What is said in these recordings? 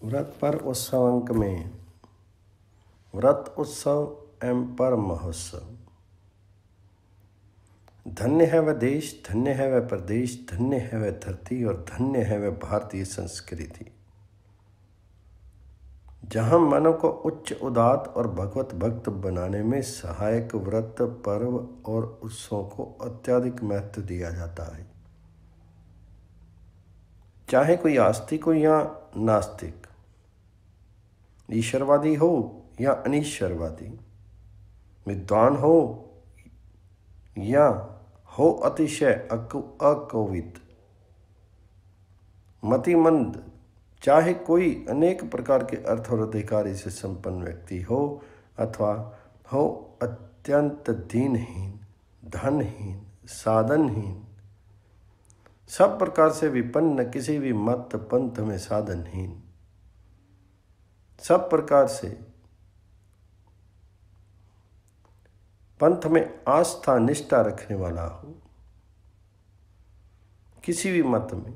व्रत पर उत्सव अंक में व्रत उत्सव एवं पर महोत्सव। धन्य है वह देश, धन्य है वह प्रदेश, धन्य है वह धरती और धन्य है वह भारतीय संस्कृति, जहाँ मनों को उच्च उदात्त और भगवत भक्त बनाने में सहायक व्रत पर्व और उत्सवों को अत्यधिक महत्व दिया जाता है। चाहे कोई आस्तिक हो या नास्तिक, ईश्वरवादी हो या अनीश्वरवादी, विद्वान हो या हो अतिशय अकोविद, मतिमंद, चाहे कोई अनेक प्रकार के अर्थ और अधिकारी से संपन्न व्यक्ति हो अथवा हो अत्यंत दीनहीन, धनहीन, साधनहीन, सब प्रकार से विपन्न, किसी भी मत पंथ में साधनहीन, सब प्रकार से पंथ में आस्था निष्ठा रखने वाला हो, किसी भी मत में,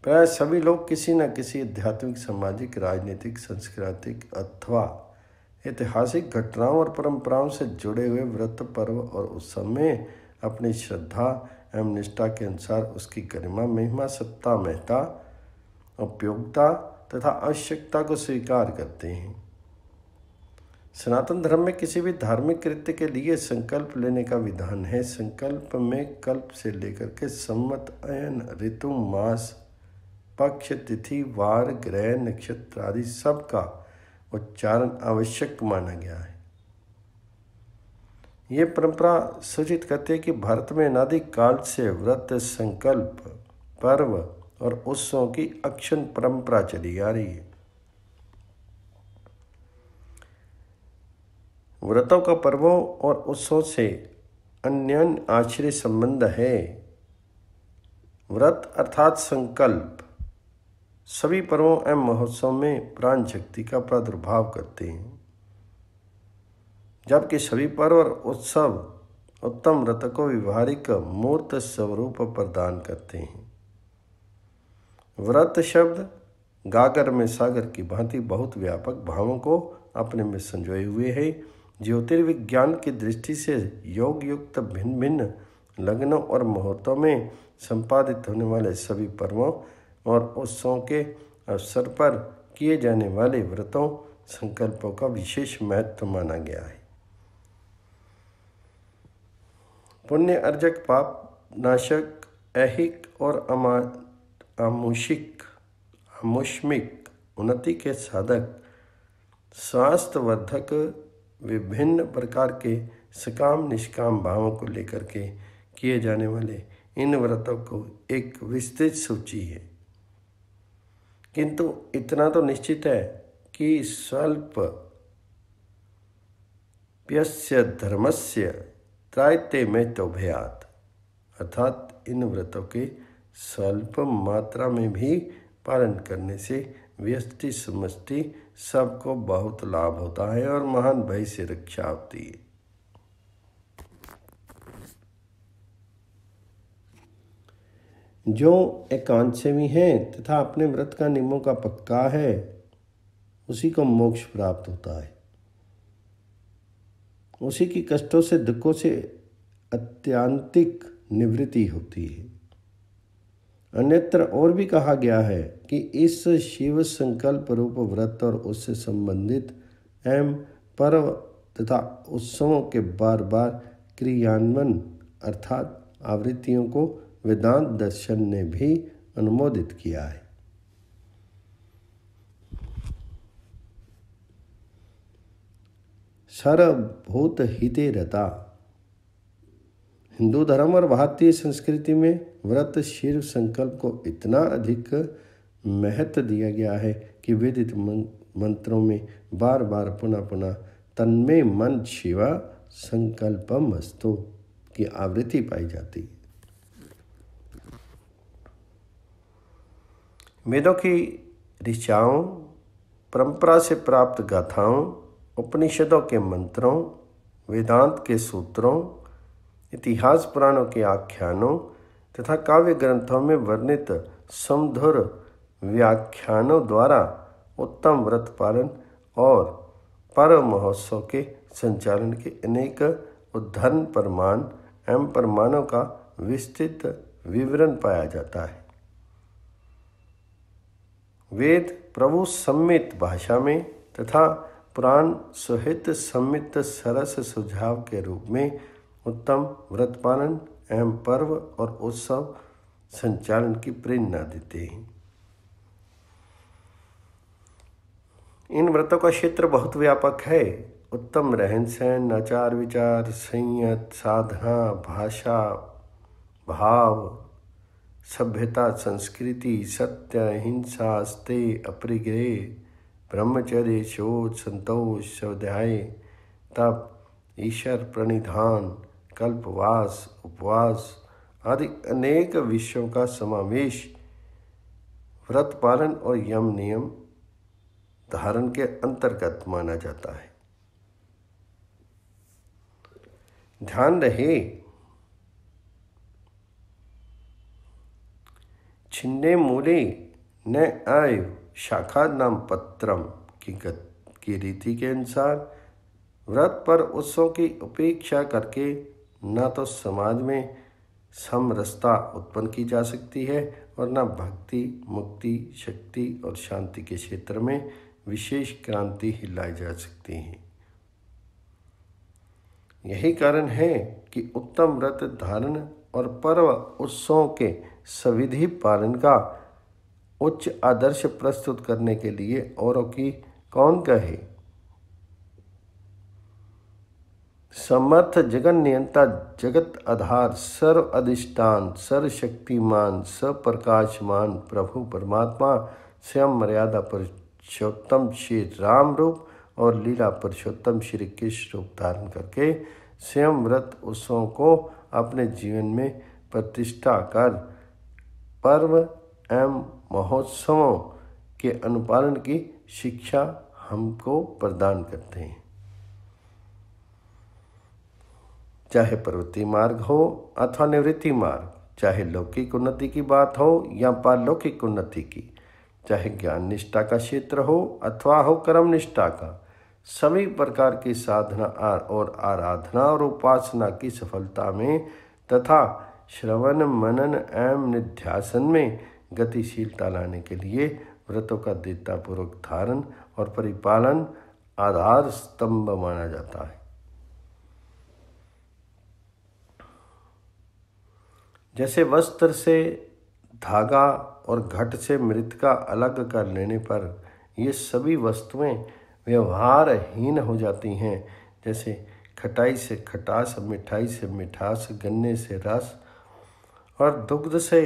प्राय सभी लोग किसी न किसी आध्यात्मिक, सामाजिक, राजनीतिक, सांस्कृतिक अथवा ऐतिहासिक घटनाओं और परंपराओं से जुड़े हुए व्रत पर्व और उत्सव में अपनी श्रद्धा एवं निष्ठा के अनुसार उसकी गरिमा, महिमा, सत्ता, महत्ता, उपयोगिता तथा आवश्यकता को स्वीकार करते हैं। सनातन धर्म में किसी भी धार्मिक कृत्य के लिए संकल्प लेने का विधान है। संकल्प में कल्प से लेकर के संवत, अयन, ऋतु, मास, पक्ष, तिथि, वार, ग्रह, नक्षत्र आदि सब का उच्चारण आवश्यक माना गया है। ये परंपरा सूचित करती है कि भारत में अनादि काल से व्रत, संकल्प, पर्व और उत्सवों की अक्षुण्ण परंपरा चली आ रही है। व्रतों का पर्वों और उत्सवों से अन्योन्य आश्रय संबंध है। व्रत अर्थात संकल्प सभी पर्वों एवं महोत्सव में प्राण शक्ति का प्रादुर्भाव करते हैं, जबकि सभी पर्व और उत्सव उत्तम व्रत को व्यवहारिक मूर्त स्वरूप प्रदान करते हैं। व्रत शब्द गागर में सागर की भांति बहुत व्यापक भावों को अपने में संजोए हुए है। ज्योतिर्विज्ञान की दृष्टि से योग युक्त भिन्न भिन्न लग्नों और मुहूर्तों में संपादित होने वाले सभी पर्वों और उत्सवों के अवसर पर किए जाने वाले व्रतों, संकल्पों का विशेष महत्व माना गया है। पुण्य अर्जक, पाप नाशक, ऐहिक और आमुष्मिक उन्नति के साधक, स्वास्थ्यवर्धक, विभिन्न प्रकार के सकाम निष्काम भावों को लेकर के किए जाने वाले इन व्रतों को एक विस्तृत सूची है। किंतु इतना तो निश्चित है कि स्वल्प प्यस्य धर्मस्य त्रायते में तो भयात, अर्थात इन व्रतों के स्वल्प मात्रा में भी पालन करने से व्यष्टि समष्टि सबको बहुत लाभ होता है और महान भय से रक्षा होती है। जो एकांतसेवी है तथा अपने व्रत का नियमों का पक्का है, उसी को मोक्ष प्राप्त होता है। उसी की कष्टों से, दुखों से अत्यांतिक निवृत्ति होती है। अन्यत्र और भी कहा गया है कि इस शिव संकल्प रूप व्रत और उससे संबंधित एवं पर्व तथा उत्सवों के बार बार क्रियान्वयन अर्थात आवृत्तियों को वेदांत दर्शन ने भी अनुमोदित किया है। सर्वभूत हिते रता। हिंदू धर्म और भारतीय संस्कृति में व्रत शिव संकल्प को इतना अधिक महत्व दिया गया है कि वेदित मंत्रों में बार बार पुनः पुनः तन्मे मन शिवा संकल्पम अस्तु की आवृत्ति पाई जाती है। वेदों की ऋचाओं, परंपरा से प्राप्त गाथाओं, उपनिषदों के मंत्रों, वेदांत के सूत्रों, इतिहास पुराणों के आख्यानों तथा काव्य ग्रंथों में वर्णित समधुर व्याख्यानों द्वारा उत्तम व्रत पालन और पर्व महोत्सव के संचालन के अनेक उदाहरण प्रमाण एवं प्रमाणों का विस्तृत विवरण पाया जाता है। वेद प्रभु सम्मित भाषा में तथा पुराण सुहित सम्मित सरस सुझाव के रूप में उत्तम व्रत पालन एवं पर्व और उत्सव संचालन की प्रेरणा देते हैं। इन व्रतों का क्षेत्र बहुत व्यापक है। उत्तम रहन सहन, आचार विचार, संयत, साधना, भाषा, भाव, सभ्यता, संस्कृति, सत्य, अहिंसा, अस्तेय, अपरिग्रह, ब्रह्मचर्य, शोच, संतोष, स्वाध्याय, तप, ईश्वर प्रणिधान, कल्पवास, उपवास आदि अनेक विषयों का समावेश व्रत पालन और यम नियम धारण के अंतर्गत माना जाता है। ध्यान रहे, छिन्ने मूले न आयु शाखा नाम पत्रम की रीति के अनुसार व्रत पर उत्सव की उपेक्षा करके न तो समाज में समरसता उत्पन्न की जा सकती है और न भक्ति, मुक्ति, शक्ति और शांति के क्षेत्र में विशेष क्रांति लाई जा सकती है। यही कारण है कि उत्तम व्रत धारण और पर्व उत्सवों के सविधि पालन का उच्च आदर्श प्रस्तुत करने के लिए औरों की कौन कहे। समर्थ जगन नियंता, जगत आधार, सर्व अधिष्ठान, सर्वशक्तिमान, सप्रकाशमान प्रभु परमात्मा स्वयं मर्यादा पुरुषोत्तम श्री राम रूप और लीला पुरुषोत्तम श्री कृष्ण रूप धारण करके स्वयं व्रत उत्सवों को अपने जीवन में प्रतिष्ठा कर पर्व एवं महोत्सवों के अनुपालन की शिक्षा हमको प्रदान करते हैं। चाहे प्रवृत्ति मार्ग हो अथवा निवृत्ति मार्ग, चाहे लौकिक उन्नति की बात हो या पारलौकिक उन्नति की, चाहे ज्ञान निष्ठा का क्षेत्र हो अथवा हो कर्म निष्ठा का, सभी प्रकार की साधना और आराधना और उपासना की सफलता में तथा श्रवण मनन एवं निध्यासन में गतिशीलता लाने के लिए व्रतों का दृढ़तापूर्वक धारण और परिपालन आधार स्तंभ माना जाता है। जैसे वस्त्र से धागा और घट से मृतिका अलग कर लेने पर ये सभी वस्तुएं व्यवहारहीन हो जाती हैं, जैसे खटाई से खटास, मिठाई से मिठास, गन्ने से रस और दुग्ध से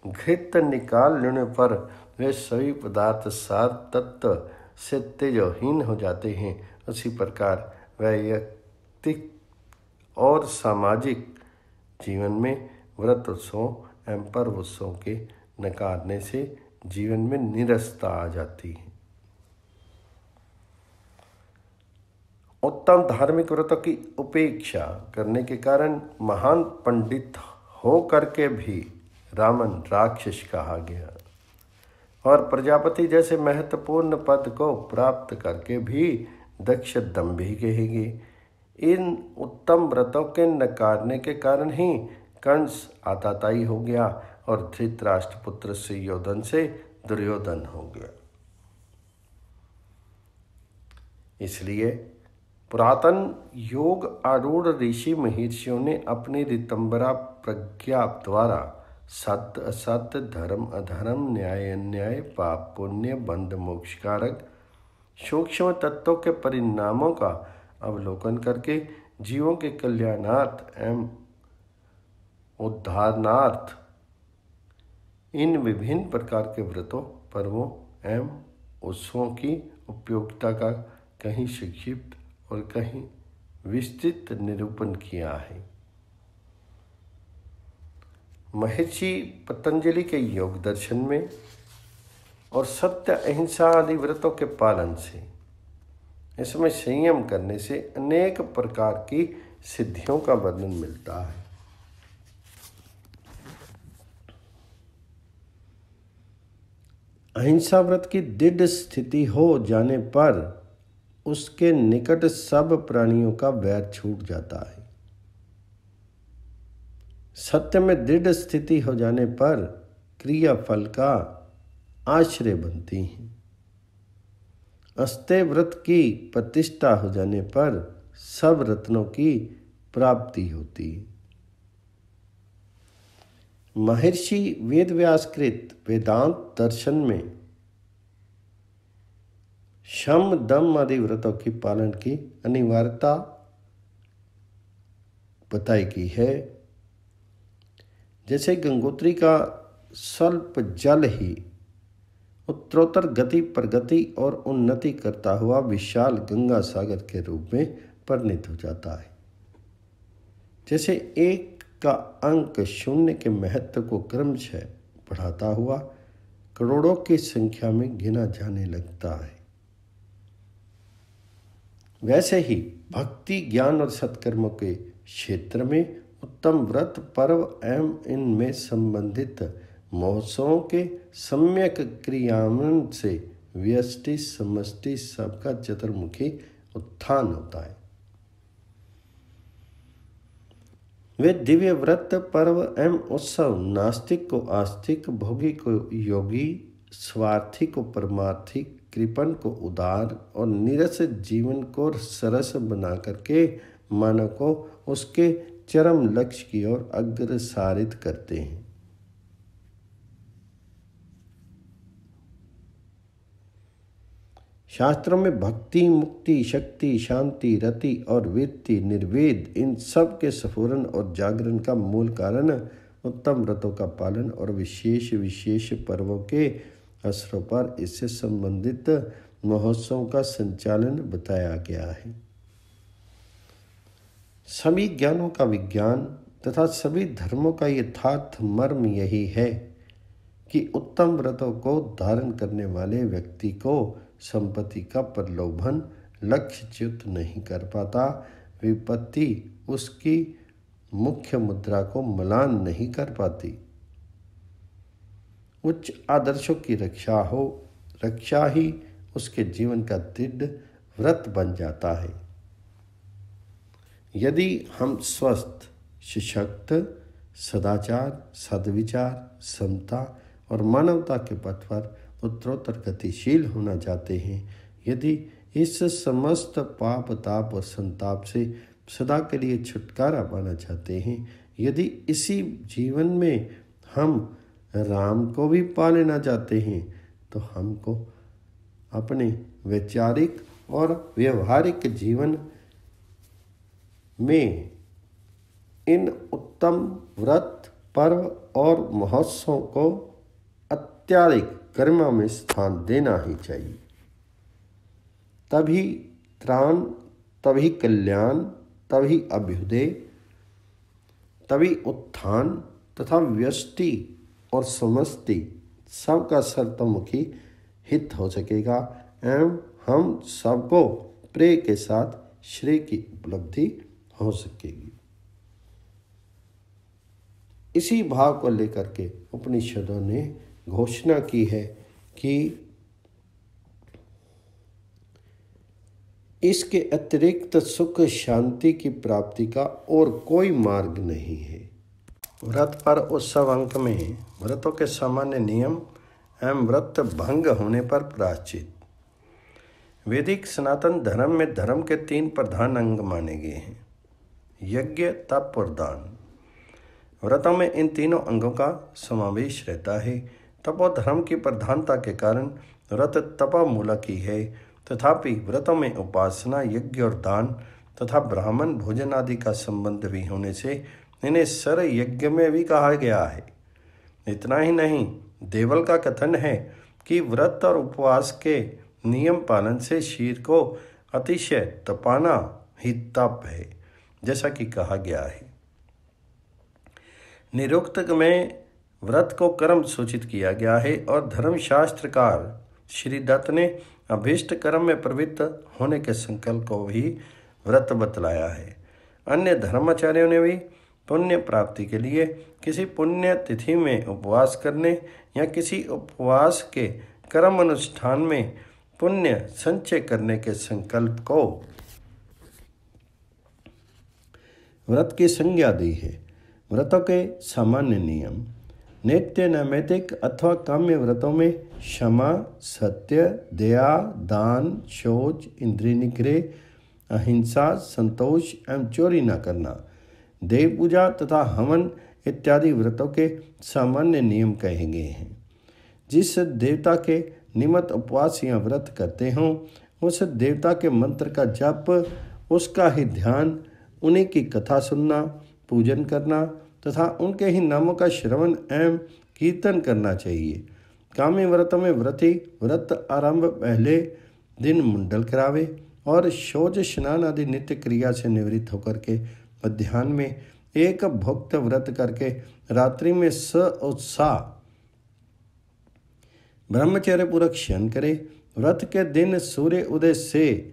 घृत निकाल लेने पर वे सभी पदार्थ सार तत्व से तेजहीन हो जाते हैं। उसी प्रकार वैयक्तिक और सामाजिक जीवन में व्रत उत्सवों एवं पर्व उत्सवों के नकारने से जीवन में नीरसता आ जाती है। उत्तम धार्मिक व्रतों की उपेक्षा करने के कारण महान पंडित हो करके भी रावण राक्षस कहा गया और प्रजापति जैसे महत्वपूर्ण पद को प्राप्त करके भी दक्ष दंभी कहेगी। इन उत्तम व्रतों के नकारने के कारण ही कंस आताताई हो गया और धृतराष्ट्र पुत्र सुयोधन से दुर्योधन हो गया। इसलिए पुरातन योग आरूढ़ ऋषि महर्षियों ने अपनी ऋतंबरा प्रज्ञा द्वारा सत्य असत्य, धर्म अधर्म, न्याय अन्याय, पाप पुण्य, बंध मोक्ष कारक सूक्ष्म तत्वों के परिणामों का अवलोकन करके जीवों के कल्याणार्थ एवं उद्धारणार्थ इन विभिन्न प्रकार के व्रतों, पर्वों एवं उत्सवों की उपयोगिता का कहीं संक्षिप्त और कहीं विस्तृत निरूपण किया है। महर्षि पतंजलि के योग दर्शन में और सत्य, अहिंसा आदि व्रतों के पालन से, इसमें संयम करने से अनेक प्रकार की सिद्धियों का वर्णन मिलता है। अहिंसा व्रत की दृढ़ स्थिति हो जाने पर उसके निकट सब प्राणियों का वैर छूट जाता है। सत्य में दृढ़ स्थिति हो जाने पर क्रिया फल का आश्रय बनती है। अस्तेय व्रत की प्रतिष्ठा हो जाने पर सब रत्नों की प्राप्ति होती है। महर्षि वेदव्यासकृत वेदांत दर्शन में शम दम आदि व्रतों की पालन की अनिवार्यता बताई गई है। जैसे गंगोत्री का स्वल्प जल ही उत्तरोत्तर गति प्रगति और उन्नति करता हुआ विशाल गंगा सागर के रूप में परिणत हो जाता है। जैसे एक का अंक शून्य के महत्व को क्रमशः बढ़ाता हुआ करोड़ों की संख्या में गिना जाने लगता है, वैसे ही भक्ति ज्ञान और सत्कर्मों के क्षेत्र में उत्तम व्रत पर्व एवं इनमें संबंधित महोत्सवों के सम्यक क्रियान्वयन से व्यष्टि समष्टि सबका चतुर्मुखी उत्थान होता है। वे दिव्य व्रत पर्व एवं उत्सव नास्तिक को आस्तिक, भोगी को योगी, स्वार्थी को परमार्थी, कृपण को उदार और नीरस जीवन को सरस बना करके मानव को उसके चरम लक्ष्य की ओर अग्रसारित करते हैं। शास्त्रों में भक्ति, मुक्ति, शक्ति, शांति, रति और वृत्ति, निर्वेद इन सब के स्फुरन और जागरण का मूल कारण उत्तम व्रतों का पालन और विशेष विशेष पर्वों के अवसरों पर इससे संबंधित महोत्सवों का संचालन बताया गया है। सभी ज्ञानों का विज्ञान तथा सभी धर्मों का यथार्थ मर्म यही है कि उत्तम व्रतों को धारण करने वाले व्यक्ति को संपत्ति का प्रलोभन लक्ष्यच्युत नहीं कर पाता, विपत्ति उसकी मुख्य मुद्रा को म्लान नहीं कर पाती। उच्च आदर्शों की रक्षा ही उसके जीवन का दृढ़ व्रत बन जाता है। यदि हम स्वस्थ, सशक्त, सदाचार, सद्विचार, समता और मानवता के पथ पर उत्तरोत्तर गतिशील होना चाहते हैं, यदि इस समस्त पाप ताप और संताप से सदा के लिए छुटकारा पाना चाहते हैं, यदि इसी जीवन में हम राम को भी पा लेना चाहते हैं, तो हमको अपने वैचारिक और व्यवहारिक जीवन में इन उत्तम व्रत पर्व और महोत्सवों को अत्याधिक गरिमा में स्थान देना ही चाहिए। तभी त्राण, तभी कल्याण, तभी अभ्युदय, तभी उत्थान तथा व्यष्टि और समष्टि सबका सर्वतोमुखी हित हो सकेगा एवं हम सबको प्रेय के साथ श्रेय की उपलब्धि हो सकेगी। इसी भाव को लेकर के उपनिषदों ने घोषणा की है कि इसके अतिरिक्त सुख शांति की प्राप्ति का और कोई मार्ग नहीं है। व्रत पर उत्सव अंक में व्रतों के सामान्य नियम एवं व्रत भंग होने पर प्रायश्चित। वैदिक सनातन धर्म में धर्म के 3 प्रधान अंग माने गए हैं: यज्ञ, तप और दान। व्रतों में इन तीनों अंगों का समावेश रहता है। तपोधर्म की प्रधानता के कारण व्रत तपोमूलक ही है, तथापि व्रतों में उपासना, यज्ञ और दान तथा ब्राह्मण भोजन आदि का संबंध भी होने से इन्हें सर यज्ञ में भी कहा गया है। इतना ही नहीं, देवल का कथन है कि व्रत और उपवास के नियम पालन से शरीर को अतिशय तपाना ही तप है, जैसा कि कहा गया है। निरुक्तक में व्रत को कर्म सूचित किया गया है और धर्मशास्त्रकार श्री दत्त ने अभीष्ट कर्म में प्रवृत्त होने के संकल्प को भी व्रत बतलाया है। अन्य धर्माचार्यों ने भी पुण्य प्राप्ति के लिए किसी पुण्य तिथि में उपवास करने या किसी उपवास के कर्म अनुष्ठान में पुण्य संचय करने के संकल्प को व्रत की संज्ञा दी है। व्रतों के सामान्य नियम। नित्य नैमित्तिक अथवा काम्य व्रतों में क्षमा, सत्य, दया, दान, शौच, इंद्रिय निग्रह, अहिंसा, संतोष एवं चोरी न करना, देव पूजा तथा हवन इत्यादि व्रतों के सामान्य नियम कहे गए हैं। जिस देवता के निमित्त उपवास या व्रत करते हों, उस देवता के मंत्र का जप, उसका ही ध्यान, उन्हीं की कथा सुनना, पूजन करना तथा उनके ही नामों का श्रवण एवं कीर्तन करना चाहिए। काम्य व्रतों में व्रती व्रत आरंभ पहले दिन मुंडल करावे और शौच, स्नान आदि नित्य क्रिया से निवृत्त होकर के मध्याह्न में एक भुक्त व्रत करके रात्रि में उत्साह ब्रह्मचर्य पूर्वक शयन करे। व्रत के दिन सूर्य उदय से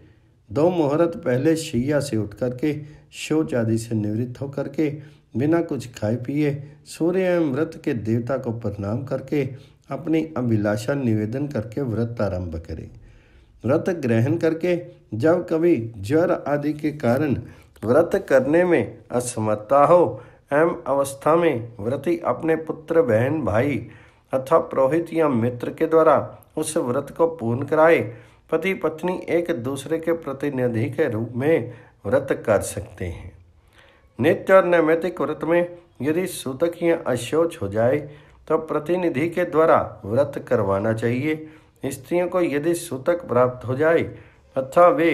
2 मुहूर्त पहले शैया से उठ करके शौच आदि से निवृत्त होकर के बिना कुछ खाए पिए सूर्य एवं व्रत के देवता को प्रणाम करके अपनी अभिलाषा निवेदन करके व्रत आरंभ करे। व्रत ग्रहण करके जब कभी ज्वर आदि के कारण व्रत करने में असमर्थता हो एवं अवस्था में व्रती अपने पुत्र, बहन, भाई अथवा पुरोहित या मित्र के द्वारा उस व्रत को पूर्ण कराए, पति पत्नी एक दूसरे के प्रतिनिधि के रूप में व्रत कर सकते हैं। नित्य और नैमित्तिक व्रत में यदि सूतक या अशौच हो जाए तो प्रतिनिधि के द्वारा व्रत करवाना चाहिए। स्त्रियों को यदि सूतक प्राप्त हो जाए अथवा वे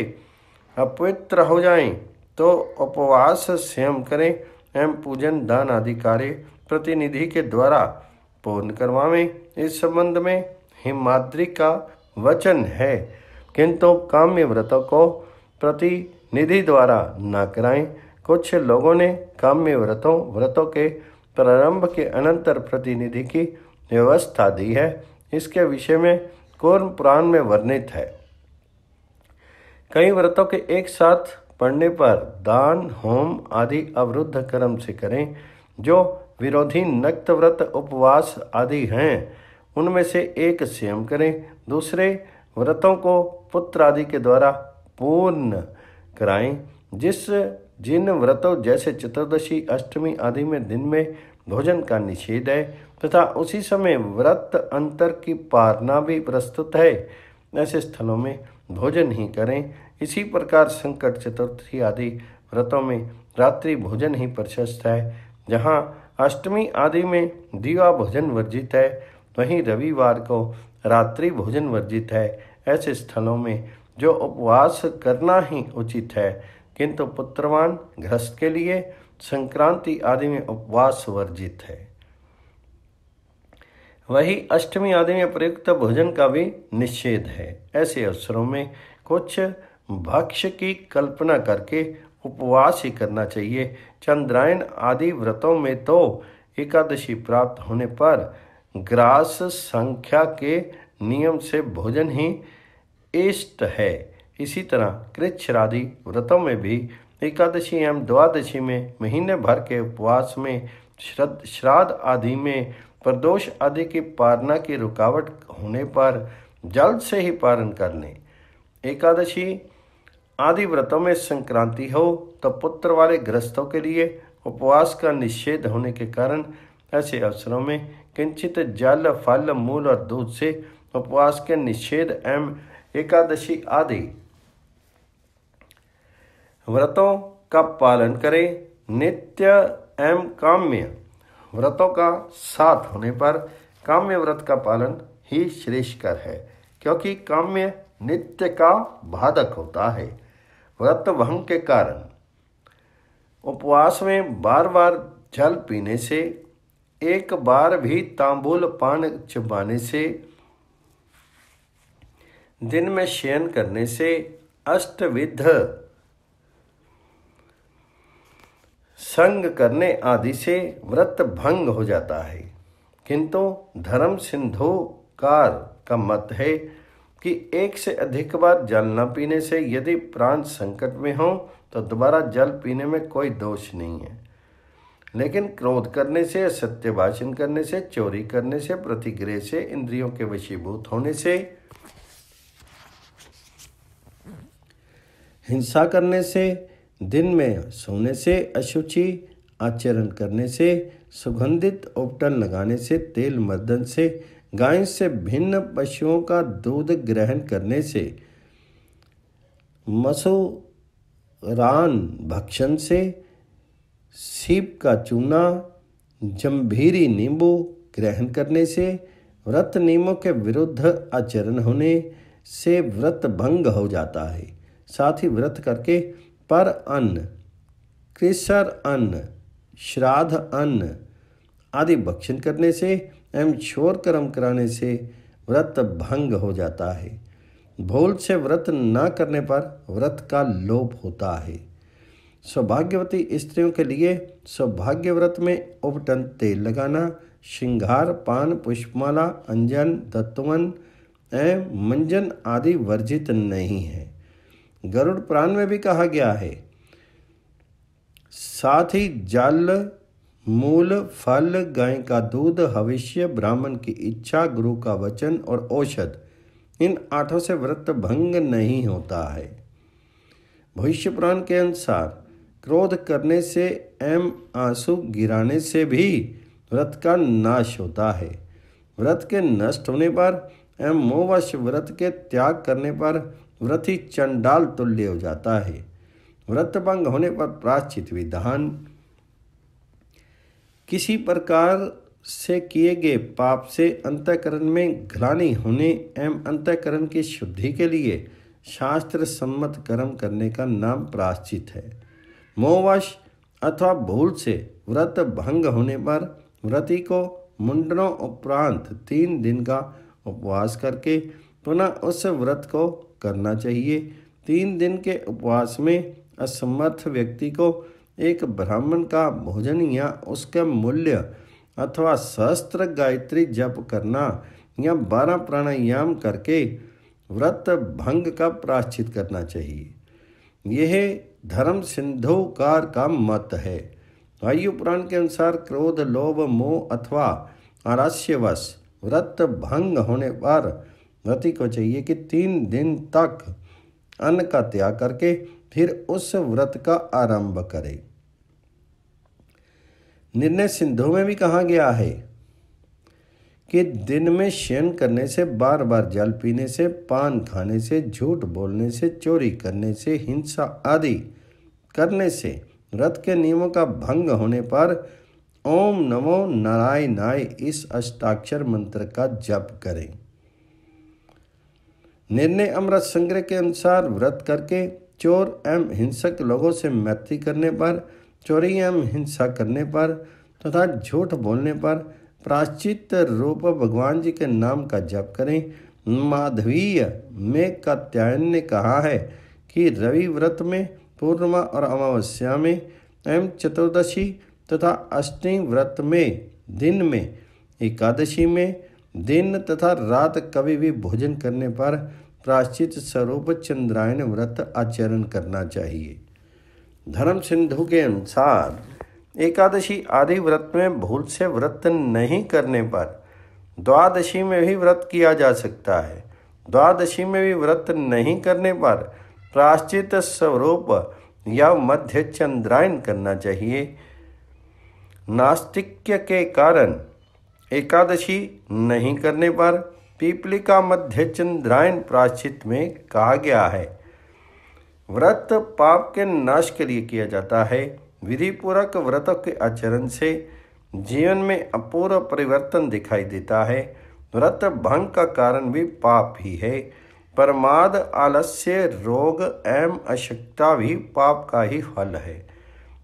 अपवित्र हो जाएं तो उपवास स्वयं करें एवं पूजन, दान आदि कार्य प्रतिनिधि के द्वारा पूर्ण करवावें। इस संबंध में हिमाद्री का वचन है, किंतु काम्य व्रतों को प्रतिनिधि द्वारा न कराएं। कुछ लोगों ने काम्य व्रतों के प्रारंभ के अनंतर प्रतिनिधि की व्यवस्था दी है। इसके विषय में कूर्म पुराण में वर्णित है। कई व्रतों के एक साथ पढ़ने पर दान, होम आदि अवरुद्ध कर्म से करें। जो विरोधी नक्त व्रत, उपवास आदि हैं, उनमें से एक स्वयं करें। दूसरे व्रतों को पुत्र आदि के द्वारा पूर्ण कराएं। जिन व्रतों जैसे चतुर्दशी, अष्टमी आदि में दिन में भोजन का निषेध है तथा उसी समय व्रत अंतर की पारना भी प्रस्तुत है, ऐसे स्थलों में भोजन ही करें। इसी प्रकार संकट चतुर्थी आदि व्रतों में रात्रि भोजन ही प्रशस्त है। जहाँ अष्टमी आदि में दिवा भोजन वर्जित है, वहीं रविवार को रात्रि भोजन वर्जित है। ऐसे स्थलों में जो उपवास करना ही उचित है, किंतु पुत्रवान गृहस्थ के लिए संक्रांति आदि में उपवास वर्जित है। वही अष्टमी आदि में प्रयुक्त भोजन का भी निषेध है। ऐसे अवसरों में कुछ भक्ष्य की कल्पना करके उपवास ही करना चाहिए। चंद्रायन आदि व्रतों में तो एकादशी प्राप्त होने पर ग्रास संख्या के नियम से भोजन ही इष्ट है। इसी तरह कृच्छ्रादि व्रतों में भी एकादशी एवं द्वादशी में महीने भर के उपवास में श्राद्ध आदि में प्रदोष आदि की पारना की रुकावट होने पर जल्द से ही पारण कर लें। एकादशी आदि व्रतों में संक्रांति हो तो पुत्र वाले गृहस्थों के लिए उपवास का निषेध होने के कारण ऐसे अवसरों में किंचित जल, फल, मूल और दूध से उपवास के निषेध एवं एकादशी आदि व्रतों का पालन करें। नित्य एवं काम्य व्रतों का साथ होने पर काम्य व्रत का पालन ही श्रेष्ठकर है, क्योंकि काम्य नित्य का बाधक होता है। व्रत भंग के कारण उपवास में बार बार जल पीने से, एक बार भी तांबूल पान चबाने से, दिन में शयन करने से, अष्टविध संग करने आदि से व्रत भंग हो जाता है। किंतु धर्म सिंधुकार का मत है कि एक से अधिक बार जल न पीने से यदि प्राण संकट में हो तो दोबारा जल पीने में कोई दोष नहीं है। लेकिन क्रोध करने से, असत्य भाषण करने से, चोरी करने से, प्रतिग्रह से, इंद्रियों के वशीभूत होने से, हिंसा करने से, दिन में सोने से, अशुचि आचरण करने से, सुगंधित उपटन लगाने से, तेल मर्दन से, गाय से भिन्न पशुओं का दूध ग्रहण करने से, मसूरान भक्षण से, सीप का चूना, जंभीरी नींबू ग्रहण करने से, व्रत नियमों के विरुद्ध आचरण होने से व्रत भंग हो जाता है। साथ ही व्रत करके पर अन्न, कृसर अन्न, श्राद्ध अन्न आदि भक्षण करने से एवं शोर कर्म कराने से व्रत भंग हो जाता है। भूल से व्रत न करने पर व्रत का लोप होता है। सौभाग्यवती स्त्रियों के लिए सौभाग्य व्रत में उपटन तेल लगाना, श्रृंगार, पान, पुष्पमाला, अंजन, दत्तवन एवं मंजन आदि वर्जित नहीं है। गरुड़ पुराण में भी कहा गया है, साथ ही जल, मूल, फल, गाय का दूध, हविष्य, ब्राह्मण की इच्छा, गुरु का वचन और औषध, इन 8 से व्रत भंग नहीं होता है। भविष्य पुराण के अनुसार क्रोध करने से एवं आंसू गिराने से भी व्रत का नाश होता है। व्रत के नष्ट होने पर एवं मोहवश व्रत के त्याग करने पर व्रत ही चंडाल तुल्य हो जाता है। व्रत भंग होने पर प्रायश्चित विधान, किसी प्रकार से किए गए पाप से अंतःकरण में ग्लानि होने एवं अंतःकरण की शुद्धि के लिए शास्त्र सम्मत कर्म करने का नाम प्रायश्चित है। मोहवश अथवा भूल से व्रत भंग होने पर व्रती को मुंडनों उपरांत 3 दिन का उपवास करके पुनः उस व्रत को करना चाहिए। 3 दिन के उपवास में असमर्थ व्यक्ति को एक ब्राह्मण का भोजन या उसके मूल्य अथवा सहस्त्र गायत्री जप करना या 12 प्राणायाम करके व्रत भंग का प्रायश्चित करना चाहिए। यह धर्म सिंधुकार का मत है। वायु पुराण के अनुसार क्रोध, लोभ, मोह अथवा आलस्यवश व्रत भंग होने पर व्रती को चाहिए कि 3 दिन तक अन्न का त्याग करके फिर उस व्रत का आरंभ करे। निर्णय सिंधु में भी कहा गया है कि दिन में शयन करने से, बार बार जल पीने से, पान खाने से, झूठ बोलने से, चोरी करने से, हिंसा आदि करने से, व्रत के नियमों का भंग होने पर ओम नमो नारायणाय इस अष्टाक्षर मंत्र का जप करें। निर्णय अमृत संग्रह के अनुसार व्रत करके चोर एवं हिंसक लोगों से मैत्री करने पर, चोरी एवं हिंसा करने पर तथा झूठ बोलने पर प्रायश्चित रूप भगवान जी के नाम का जप करें। माधवीय में कात्यायन ने कहा है कि रवि व्रत में, पूर्णिमा और अमावस्या में एवं चतुर्दशी तथा अष्टमी व्रत में दिन में, एकादशी में दिन तथा रात कभी भी भोजन करने पर प्रायश्चित स्वरूप चंद्रायन व्रत आचरण करना चाहिए। धर्म सिंधु के अनुसार एकादशी आदि व्रत में भूल से व्रत नहीं करने पर द्वादशी में भी व्रत किया जा सकता है। द्वादशी में भी व्रत नहीं करने पर प्रायश्चित स्वरूप या मध्य चंद्रायन करना चाहिए। नास्तिक्य के कारण एकादशी नहीं करने पर पीपली का मध्य चंद्रायन प्रायश्चित में कहा गया है। व्रत पाप के नाश के लिए किया जाता है। विधि पूर्वक व्रतों के आचरण से जीवन में अपूर्व परिवर्तन दिखाई देता है। व्रत भंग का कारण भी पाप ही है। प्रमाद, आलस्य, रोग एवं अशक्तता भी पाप का ही फल है।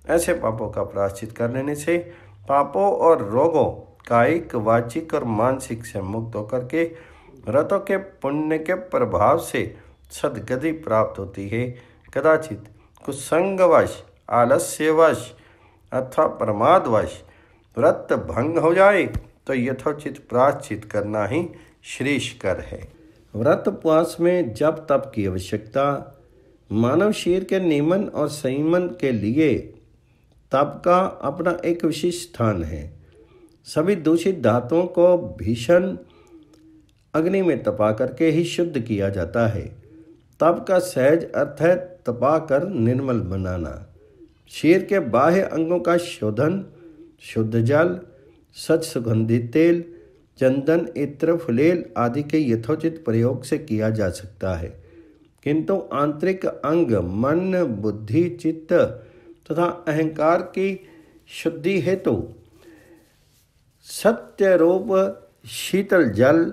ऐसे पापों का प्रायश्चित कर लेने से पापों और रोगों, कायिक, वाचिक और मानसिक से मुक्त होकर के व्रतों के पुण्य के प्रभाव से सद्गति प्राप्त होती है। कदाचित कुसंगवश, आलस्यवश अथवा प्रमादवश व्रत भंग हो जाए तो यथोचित प्रायश्चित करना ही श्रेष्ठकर है। व्रत उपवास में जप तप की आवश्यकता। मानव शरीर के नियमन और संयमन के लिए तप का अपना एक विशिष्ट स्थान है। सभी दूषित धातुओं को भीषण अग्नि में तपा करके ही शुद्ध किया जाता है। तप का सहज अर्थ है तपा कर निर्मल बनाना। शरीर के बाह्य अंगों का शोधन शुद्ध जल, सच सुगंधित तेल, चंदन, इत्र, फुलेल आदि के यथोचित प्रयोग से किया जा सकता है, किंतु आंतरिक अंग मन, बुद्धि, चित्त तथा अहंकार की शुद्धि हेतु सत्य रूप शीतल जल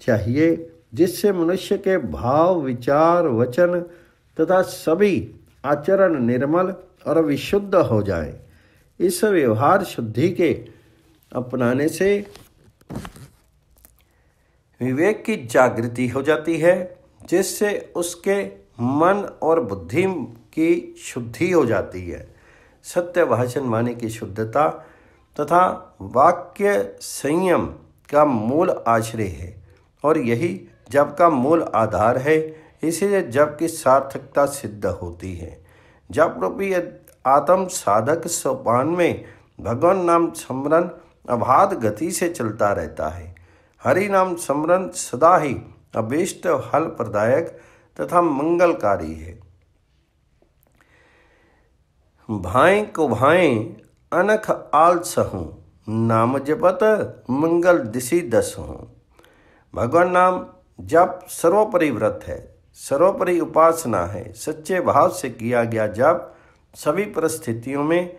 चाहिए, जिससे मनुष्य के भाव, विचार, वचन तथा सभी आचरण निर्मल और विशुद्ध हो जाए। इस व्यवहार शुद्धि के अपनाने से विवेक की जागृति हो जाती है, जिससे उसके मन और बुद्धि की शुद्धि हो जाती है। सत्य भाषण वाणी की शुद्धता तथा वाक्य संयम का मूल आश्रय है और यही जप का मूल आधार है। इसीलिए जप की सार्थकता सिद्ध होती है। जप रूपी आत्म साधक सोपान में भगवान नाम स्मरण अबाध गति से चलता रहता है। हरि नाम स्मरण सदा ही अभीष्ट फल प्रदायक तथा मंगलकारी है। भाएं को भाएं अनख आलस हूँ, नाम जपत मंगल दिशि दस हूँ। भगवान नाम जप सर्वोपरि व्रत है, सर्वोपरि उपासना है। सच्चे भाव से किया गया जप सभी परिस्थितियों में,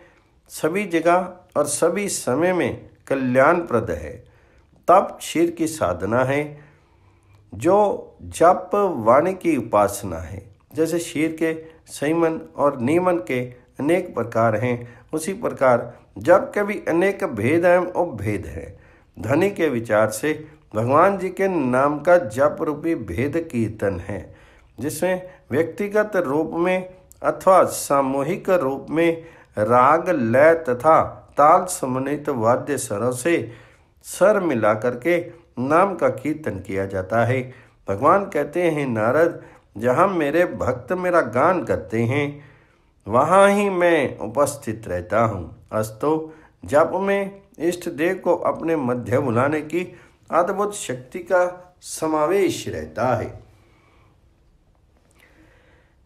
सभी जगह और सभी समय में कल्याणप्रद है। तप क्षीर की साधना है, जो जप वाणी की उपासना है। जैसे क्षीर के संयमन और नियमन के अनेक प्रकार हैं, उसी प्रकार जप के भी अनेक भेद एवं उपभेद हैं। ध्वनि के विचार से भगवान जी के नाम का जप रूपी भेद कीर्तन है, जिसमें व्यक्तिगत रूप में अथवा सामूहिक रूप में राग, लय तथा ताल समन्वित वाद्य स्वरों से सर मिला करके नाम का कीर्तन किया जाता है। भगवान कहते हैं, नारद, जहाँ मेरे भक्त मेरा गान करते हैं वहाँ ही मैं उपस्थित रहता हूँ। अस्तु जप में इष्ट देव को अपने मध्य बुलाने की अद्भुत शक्ति का समावेश रहता है।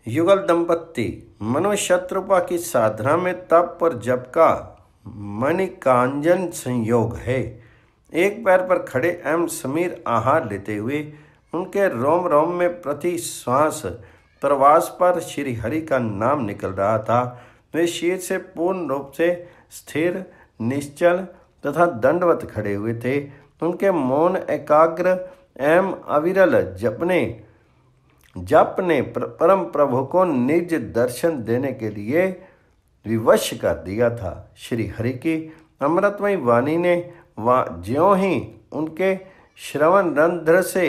युगल दंपत्ति मनोशत्रुपा की साधना में तप और जप का मणिकांजन संयोग है। एक पैर पर खड़े एवं समीर आहार लेते हुए उनके रोम रोम में प्रति श्वास प्रवास पर श्री हरि का नाम निकल रहा था। वे शीर से पूर्ण रूप से स्थिर, निश्चल तथा दंडवत खड़े हुए थे। उनके मौन, एकाग्र एवं अविरल जप ने परम प्रभु को निज दर्शन देने के लिए विवश कर दिया था। श्री हरि की अमृतमयी वाणी ने ज्यों ही उनके श्रवण रंध्र से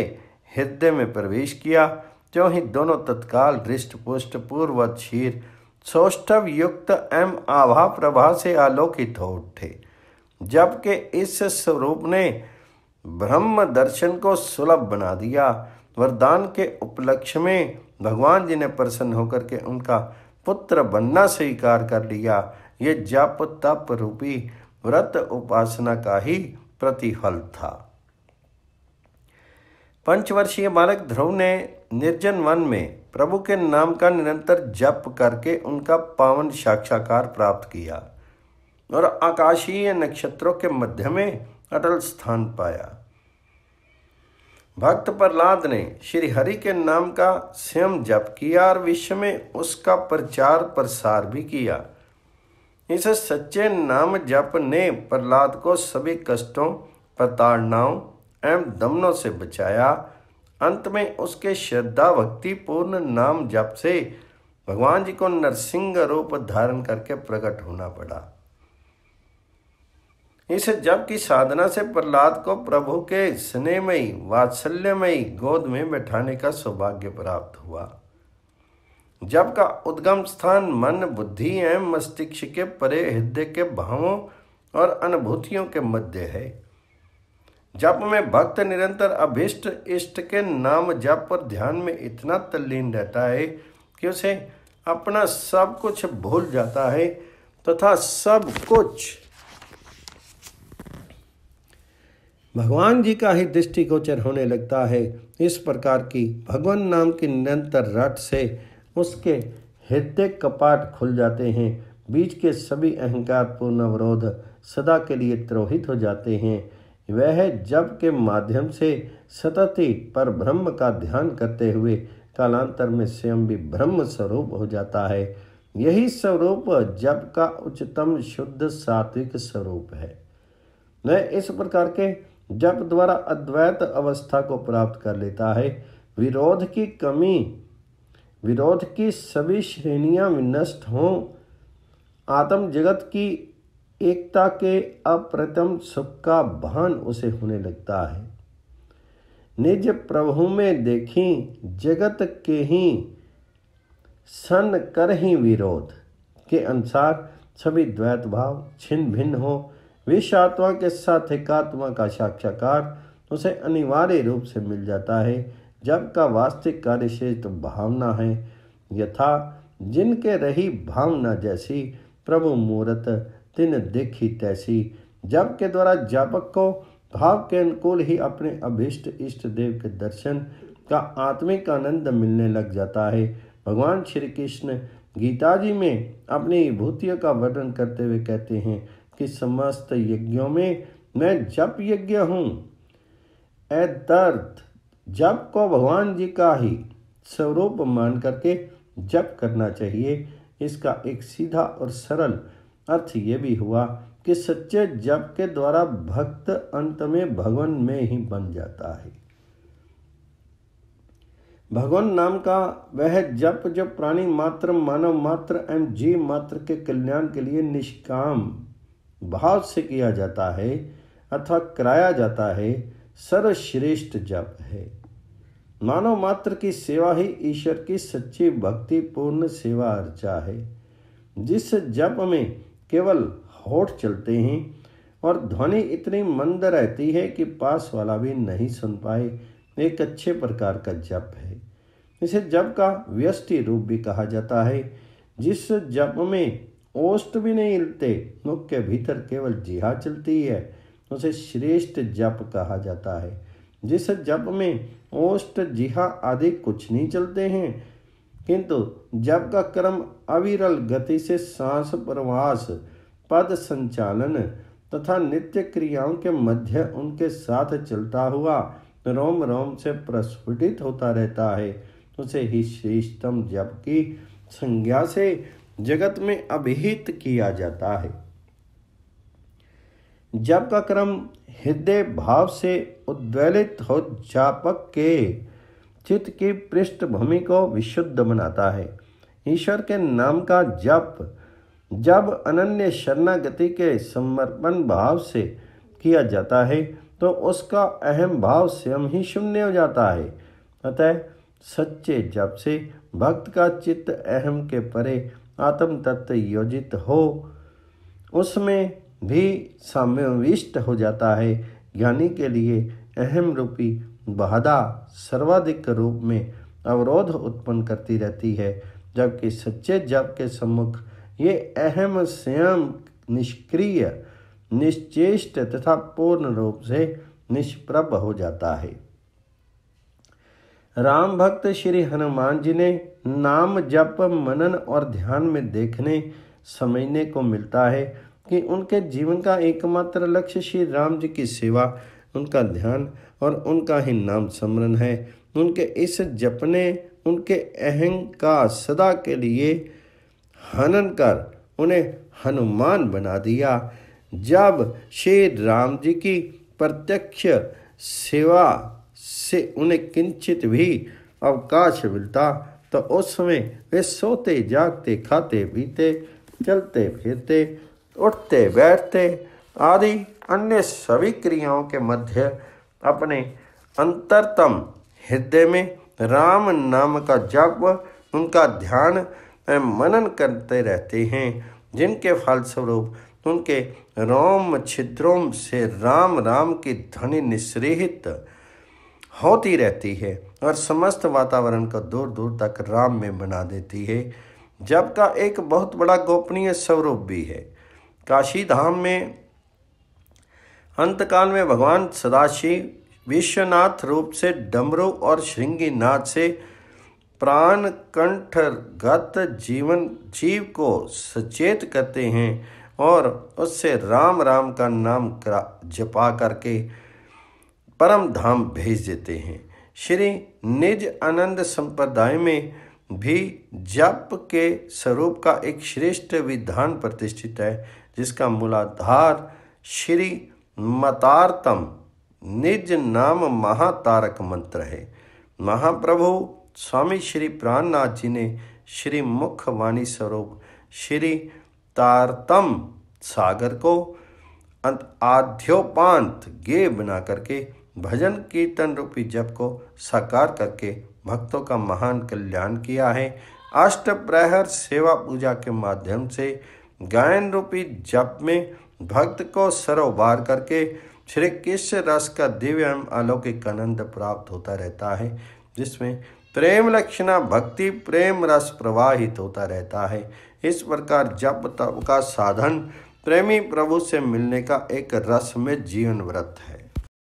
हृदय में प्रवेश किया, त्यों ही दोनों तत्काल हृष्ट पुष्ट पूर्ववत क्षीर सौष्ठव युक्त एवं आभा प्रभा से आलोकित हो उठे। जप के इस स्वरूप ने ब्रह्म दर्शन को सुलभ बना दिया। वरदान के उपलक्ष्य में भगवान जी ने प्रसन्न होकर के उनका पुत्र बनना स्वीकार कर लिया। ये जप तप रूपी व्रत उपासना का ही प्रतिफल था। पंचवर्षीय बालक ध्रुव ने निर्जन वन में प्रभु के नाम का निरंतर जप करके उनका पावन साक्षात्कार प्राप्त किया और आकाशीय नक्षत्रों के मध्य में अटल स्थान पाया। भक्त प्रहलाद ने श्री हरि के नाम का स्वयं जप किया और विश्व में उसका प्रचार प्रसार भी किया। इस सच्चे नाम जप ने प्रहलाद को सभी कष्टों, प्रताड़नाओं एवं दमनों से बचाया। अंत में उसके श्रद्धा भक्ति पूर्ण नाम जप से भगवान जी को नरसिंह रूप धारण करके प्रकट होना पड़ा। इस जप की साधना से प्रहलाद को प्रभु के स्नेहमयी वात्सल्यमयी गोद में बैठाने का सौभाग्य प्राप्त हुआ। जप का उद्गम स्थान मन, बुद्धि एवं मस्तिष्क के परे हृदय के भावों और अनुभूतियों के मध्य है। जप में भक्त निरंतर अभीष्ट इष्ट के नाम जप और ध्यान में इतना तल्लीन रहता है कि उसे अपना सब कुछ भूल जाता है तथा सब कुछ भगवान जी का ही दृष्टिगोचर होने लगता है। इस प्रकार की भगवान नाम की निरंतर रट से उसके हृदय कपाट खुल जाते हैं। बीच के सभी अहंकार पूर्ण अवरोध सदा के लिए तिरोहित हो जाते हैं। वह जप के माध्यम से सतत ही पर ब्रह्म का ध्यान करते हुए कालांतर में स्वयं भी ब्रह्म स्वरूप हो जाता है। यही स्वरूप जप का उच्चतम शुद्ध सात्विक स्वरूप है। वह इस प्रकार के जप द्वारा अद्वैत अवस्था को प्राप्त कर लेता है। विरोध की सभी श्रेणियां विनष्ट हों, आत्म जगत की एकता के अप्रतिम सुख का भान उसे होने लगता है। निज प्रभु में देखी जगत के ही सन कर ही विरोध के अनुसार सभी द्वैत भाव छिन्न भिन्न हो। विश्व आत्मा के साथ एकात्मा का साक्षात्कार उसे अनिवार्य रूप से मिल जाता है। जब का वास्तविक कार्य श्रेष्ठ भावना है, यथा जिनके रही भावना जैसी प्रभु मूरत तिन देखी तैसी। जप के द्वारा जापक को भाव के अनुकूल ही अपने अभीष्ट इष्ट देव के दर्शन का आत्मिक आनंद मिलने लग जाता है। भगवान श्री कृष्ण गीता जी में अपनी विभूतियों का वर्णन करते हुए कहते हैं कि समस्त यज्ञों में मैं जप यज्ञ हूँ। एतर्थ जप को भगवान जी का ही स्वरूप मान करके जप करना चाहिए। इसका एक सीधा और सरल अर्थ ये भी हुआ कि सच्चे जप के द्वारा भक्त अंत में भगवान में ही बन जाता है। भगवान नाम का वह जप जो प्राणी मात्र, मानव मात्र एवं जीव मात्र के कल्याण के लिए निष्काम भाव से किया जाता है अथवा कराया जाता है, सर्वश्रेष्ठ जप है। मानव मात्र की सेवा ही ईश्वर की सच्ची भक्ति पूर्ण सेवा अर्चा है। जिस जप में केवल होठ चलते हैं और ध्वनि इतनी मंद रहती है कि पास वाला भी नहीं सुन पाए, एक अच्छे प्रकार का जप है। इसे जप का व्यष्टि रूप भी कहा जाता है। जिस जप में ओष्ठ भी नहीं हिलते, मुख के भीतर केवल जिह्वा चलती है, उसे श्रेष्ठ जप कहा जाता है। जिस जप में ओष्ठ जिह्वा आदि कुछ नहीं चलते हैं, किंतु जप का क्रम अविरल गति से सांस प्रवास, पद संचालन तथा नित्य क्रियाओं के मध्य उनके साथ चलता हुआ रोम रोम से प्रस्फुटित होता रहता है, उसे ही श्रेष्ठतम जप की संज्ञा से जगत में अभिहित किया जाता है। जप का क्रम हृदय भाव से उद्वेलित हो जापक के चित्त की पृष्ठभूमि को विशुद्ध बनाता है। ईश्वर के नाम का जप जब अनन्य शरणागति के समर्पण भाव से किया जाता है तो उसका अहम भाव स्वयं ही शून्य हो जाता है। अतः सच्चे जप से भक्त का चित्त अहम के परे आत्म तत्व योजित हो, उसमें भी साम्यविष्ट हो जाता है। ज्ञानी के लिए अहम रूपी बाधा सर्वाधिक रूप में अवरोध उत्पन्न करती रहती है, जबकि सच्चे जप के सम्मुख ये अहम स्वयं निष्क्रिय, निश्चेष्ट तथा पूर्ण रूप से निष्प्रभ हो जाता है। राम भक्त श्री हनुमान जी ने नाम जप मनन और ध्यान में देखने समझने को मिलता है कि उनके जीवन का एकमात्र लक्ष्य श्री राम जी की सेवा, उनका ध्यान और उनका ही नाम स्मरण है। उनके इस जपने उनके अहं का सदा के लिए हनन कर उन्हें हनुमान बना दिया। जब श्री राम जी की प्रत्यक्ष सेवा से उन्हें किंचित भी अवकाश मिलता तो उस समय वे सोते जागते खाते पीते चलते फिरते उठते बैठते आदि अन्य सभी क्रियाओं के मध्य अपने अंतरतम हृदय में राम नाम का जप, उनका ध्यान मनन करते रहते हैं, जिनके फलस्वरूप उनके रोम छिद्रों से राम राम की ध्वनि निःसृत होती रहती है और समस्त वातावरण को दूर दूर तक राम में बना देती है। जप का एक बहुत बड़ा गोपनीय स्वरूप भी है। काशी धाम में अंतकाल में भगवान सदाशिव विश्वनाथ रूप से डमरू और श्रृंगी नाद से प्राण कंठगत जीव को सचेत करते हैं और उससे राम राम का नाम जपा करके परम धाम भेज देते हैं। श्री निज आनंद संप्रदाय में भी जप के स्वरूप का एक श्रेष्ठ विधान प्रतिष्ठित है, जिसका मूलाधार श्री मतार्तम निज नाम महातारक मंत्र है। महाप्रभु स्वामी श्री प्राणनाथ जी ने श्री मुखवाणी स्वरूप श्री तारतम सागर को आद्योपांत गेय बना करके भजन कीर्तन रूपी जप को साकार करके भक्तों का महान कल्याण किया है। अष्ट प्रहर सेवा पूजा के माध्यम से गायन रूपी जप में भक्त को सरोबार करके श्री कृष्ण रस का दिव्य एवं अलौकिक आनंद प्राप्त होता रहता है, जिसमें प्रेम लक्षणा भक्ति प्रेम रस प्रवाहित होता रहता है। इस प्रकार जप तप का साधन प्रेमी प्रभु से मिलने का एक रसमय जीवन व्रत है।